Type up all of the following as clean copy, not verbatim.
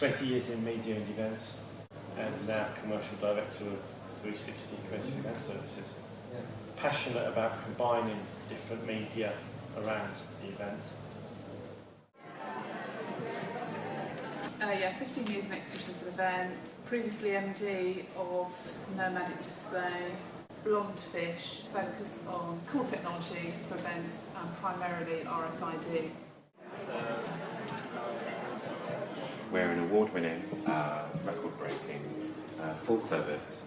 20 years in media and events, and now commercial director of 360 Creative Event Services. Yeah. Passionate about combining different media around the event. Yeah, 15 years in exhibitions and events, previously MD of Nomadic Display, Blondefish, focus on cool technology for events and primarily RFID. We're an award-winning, record-breaking, full-service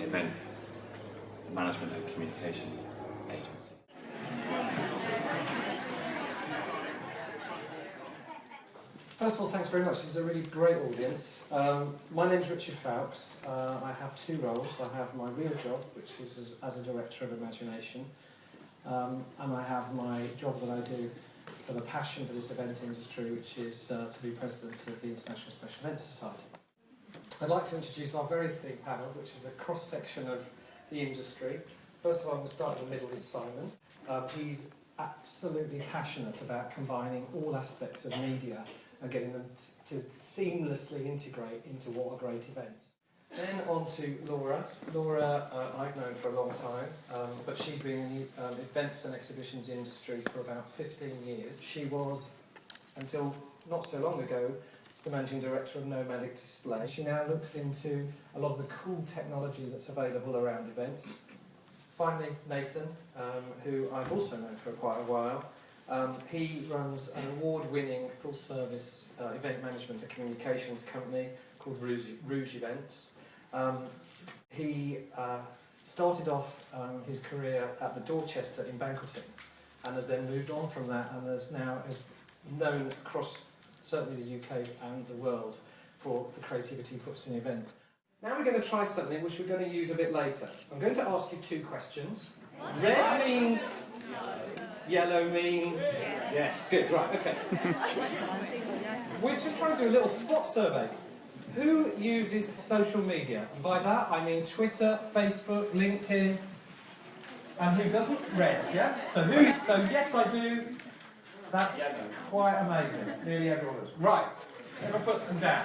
event management and communication agency. First of all, thanks very much. This is a really great audience. My name is Foulkes. I have two roles. I have my real job, which is as a Director of Imagination, and I have my job that I do for the passion for this event industry, which is to be President of the International Special Events Society. I'd like to introduce our very esteemed panel, which is a cross-section of the industry. First of all, I'm going to start in the middle with Simon. He's absolutely passionate about combining all aspects of media and getting them to seamlessly integrate into what are great events. Then on to Laura. Laura I've known for a long time, but she's been in the events and exhibitions industry for about 15 years. She was, until not so long ago, the Managing Director of Nomadic Display. She now looks into a lot of the cool technology that's available around events. Finally, Nathan, who I've also known for quite a while. He runs an award-winning full-service event management and communications company called Rouge Events. He started off his career at the Dorchester in banqueting and has then moved on from that and is known across certainly the UK and the world for the creativity he puts in events. Now we're going to try something which we're going to use a bit later. I'm going to ask you two questions. Red means yellow means yes. Good, right, okay. We're just trying to do a little spot survey. Who uses social media? And by that I mean Twitter, Facebook, LinkedIn, and who doesn't? Reds, yeah? So yes I do. That's quite amazing. Nearly everyone does. Right, let me put them down.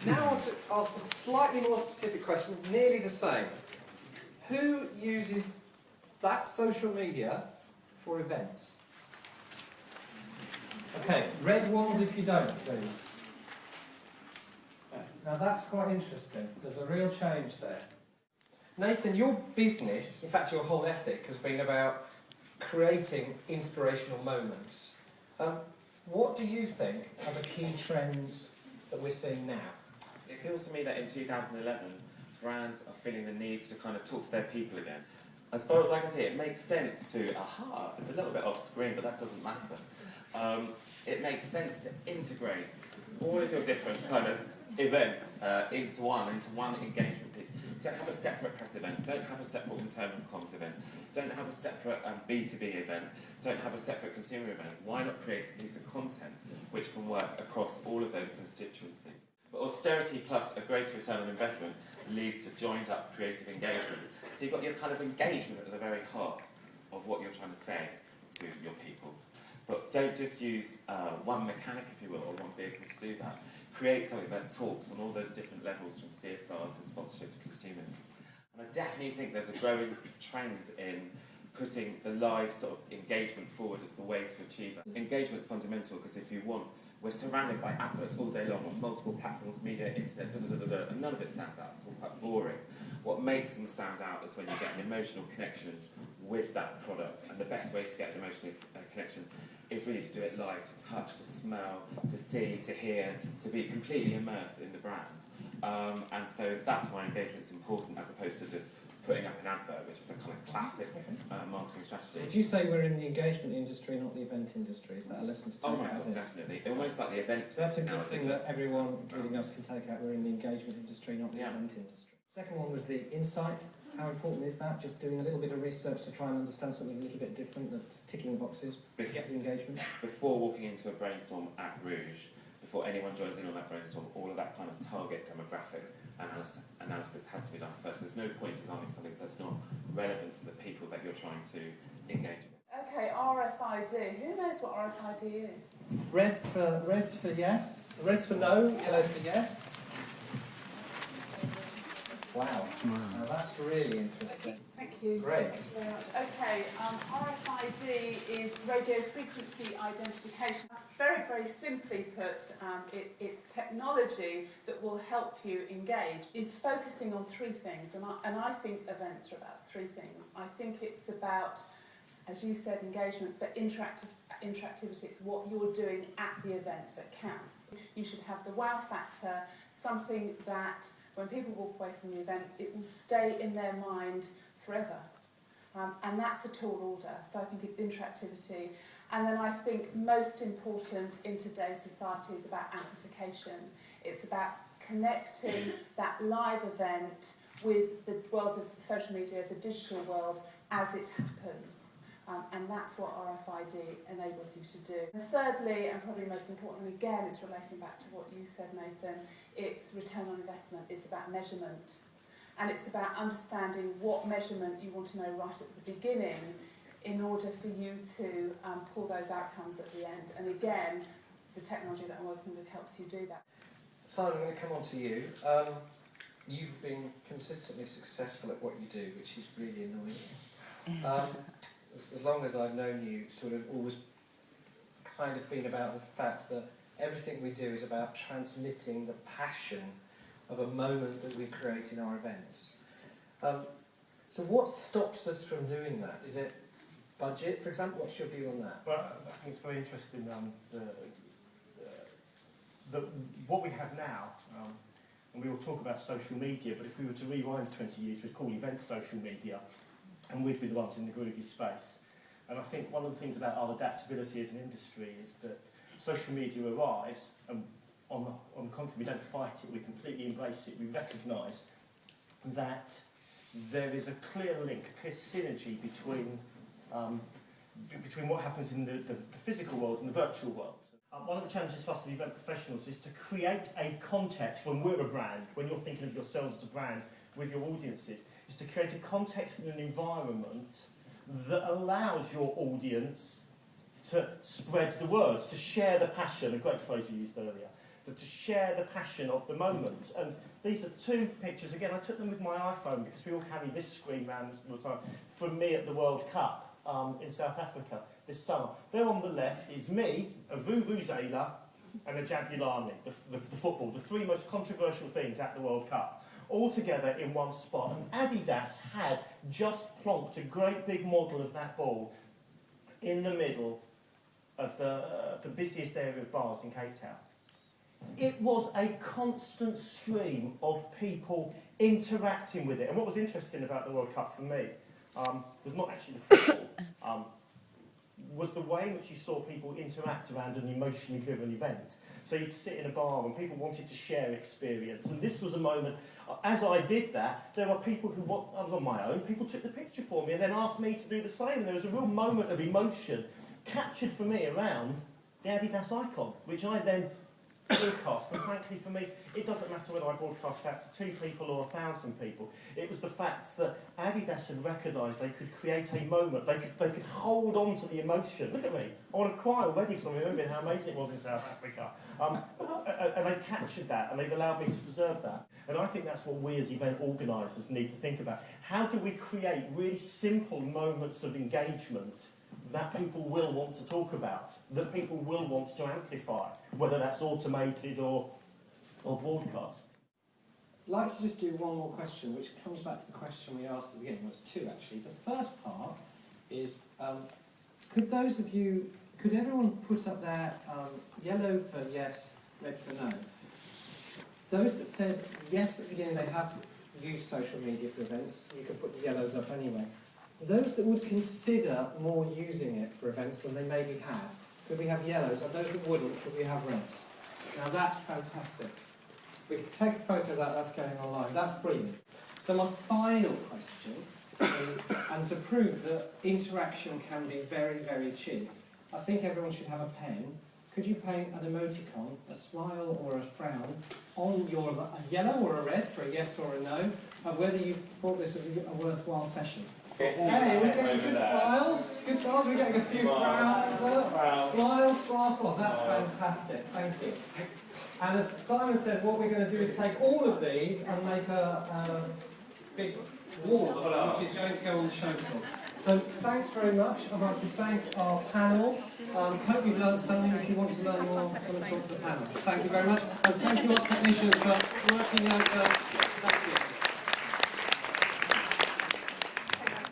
Now I want to ask a slightly more specific question, nearly the same. Who uses that social media for events? Okay, red ones if you don't, please. Now that's quite interesting. There's a real change there. Nathan, your business, in fact your whole ethic, has been about creating inspirational moments. What do you think are the key trends that we're seeing now? It feels to me that in 2011, brands are feeling the need to kind of talk to their people again. As far as I can see, it makes sense to, it's a little bit off screen, but that doesn't matter. It makes sense to integrate all of your different kind of events into one engagement piece. Don't have a separate press event, don't have a separate internal comms event, don't have a separate B2B event, don't have a separate consumer event. Why not create a piece of content which can work across all of those constituencies? But austerity plus a greater return on investment leads to joined up creative engagement. So you've got your kind of engagement at the very heart of what you're trying to say to your people. But don't just use one mechanic, if you will, or one vehicle to do that. Create something that talks on all those different levels, from CSR to sponsorship to consumers. And I definitely think there's a growing trend in putting the live sort of engagement forward as the way to achieve that. Engagement's fundamental because if you want, we're surrounded by adverts all day long on multiple platforms, media, internet, and none of it stands out. It's all quite boring. What makes them stand out is when you get an emotional connection with that product, and the best way to get an emotional connection is really to do it live, to touch, to smell, to see, to hear, to be completely immersed in the brand. And so that's why engagement's important as opposed to just putting up an advert, which is a kind of classic marketing strategy. Would you say we're in the engagement industry, not the event industry? Is that a lesson to take out of this? Definitely. Almost like the event. So that's a good thing that everyone, including us, can take out. We're in the engagement industry, not the event industry. Second one was the insight. How important is that? Just doing a little bit of research to try and understand something a little bit different that's ticking the boxes to get the engagement? Before walking into a brainstorm at Rouge, before anyone joins in on that brainstorm, all of that kind of target demographic analysis has to be done first. There's no point designing something that's not relevant to the people that you're trying to engage with. Okay, RFID. Who knows what RFID is? Reds for yes, reds for no, yellows for yes. Wow. Now that's really interesting. Thank you. Great. Thank you very much. Okay, RFID is radio frequency identification. Very, very simply put, it's technology that will help you engage. Is focusing on three things, and I think events are about three things. I think it's about, as you said, engagement, but interactivity. It's what you're doing at the event that counts. You should have the wow factor, something that when people walk away from the event, it will stay in their mind forever. And that's a tall order. So I think it's interactivity. And then I think most important in today's society is about amplification. It's about connecting that live event with the world of social media, the digital world, as it happens. And that's what RFID enables you to do. And thirdly, and probably most importantly, again, it's relating back to what you said, Nathan, it's return on investment. It's about measurement. And it's about understanding what measurement you want to know right at the beginning in order for you to pull those outcomes at the end. And again, the technology that I'm working with helps you do that. Simon, I'm going to come on to you. You've been consistently successful at what you do, which is really annoying. As long as I've known you, sort of always kind of been about the fact that everything we do is about transmitting the passion of a moment that we create in our events. So what stops us from doing that? Is it budget, for example? What's your view on that? Well, I think it's very interesting, what we have now, and we will talk about social media, but if we were to rewind 20 years, we'd call events social media, and we'd be the ones in the groovy space. And I think one of the things about our adaptability as an industry is that social media arrives, and on the contrary, we don't fight it, we completely embrace it. We recognise that there is a clear link, a clear synergy between what happens in the physical world and the virtual world. One of the challenges for us as event professionals is to create a context when we're a brand, when you're thinking of yourselves as a brand with your audiences, is to create a context and an environment that allows your audience to spread the words, to share the passion, a great phrase you used earlier, but to share the passion of the moment. And these are two pictures, again, I took them with my iPhone because we all carry this screen around all the time, from me at the World Cup in South Africa this summer. There on the left is me, a Vuvuzela, and a Jabulani, the football, the three most controversial things at the World Cup, all together in one spot. And Adidas had just plonked a great big model of that ball in the middle of the busiest area of bars in Cape Town. It was a constant stream of people interacting with it. And what was interesting about the World Cup for me was not actually the football, was the way in which you saw people interact around an emotionally driven event. So you'd sit in a bar and people wanted to share experience. And this was a moment, as I did that, there were people who, I was on my own, people took the picture for me and then asked me to do the same. And there was a real moment of emotion captured for me around the Adidas icon, which I then broadcast. And frankly, for me, it doesn't matter whether I broadcast that to 2 people or 1,000 people. It was the fact that Adidas had recognised they could create a moment, they could hold on to the emotion. Look at me, I want to cry already because I'm remembering how amazing it was in South Africa. And they captured that, and they've allowed me to preserve that. And I think that's what we as event organisers need to think about. How do we create really simple moments of engagement that people will want to talk about, that people will want to amplify, whether that's automated or broadcast? I'd like to just do one more question, which comes back to the question we asked at the beginning. Well, it's 2 actually. The first part is, could everyone put up there yellow for yes, red for no? Those that said yes at the beginning, they have used social media for events, you could put the yellows up anyway. Those that would consider more using it for events than they maybe had, could we have yellows? And those that wouldn't, could we have reds? Now that's fantastic. We can take a photo of that, that's going online. That's brilliant. So my final question is, and to prove that interaction can be very, very cheap, I think everyone should have a pen. Could you paint an emoticon, a smile or a frown, on a yellow or a red for a yes or a no, and whether you thought this was a worthwhile session? Hey, we're getting good smiles. Good smiles. We're getting a few frowns. Smiles. That's fantastic. Thank you. And as Simon said, what we're going to do is take all of these and make a big wall, which is going to go on the show floor. So thanks very much. I'd like to thank our panel. Hope you've learned something. If you want to learn more, come and talk to the panel. Thank you very much. And thank you, our technicians, for working over. Thank you.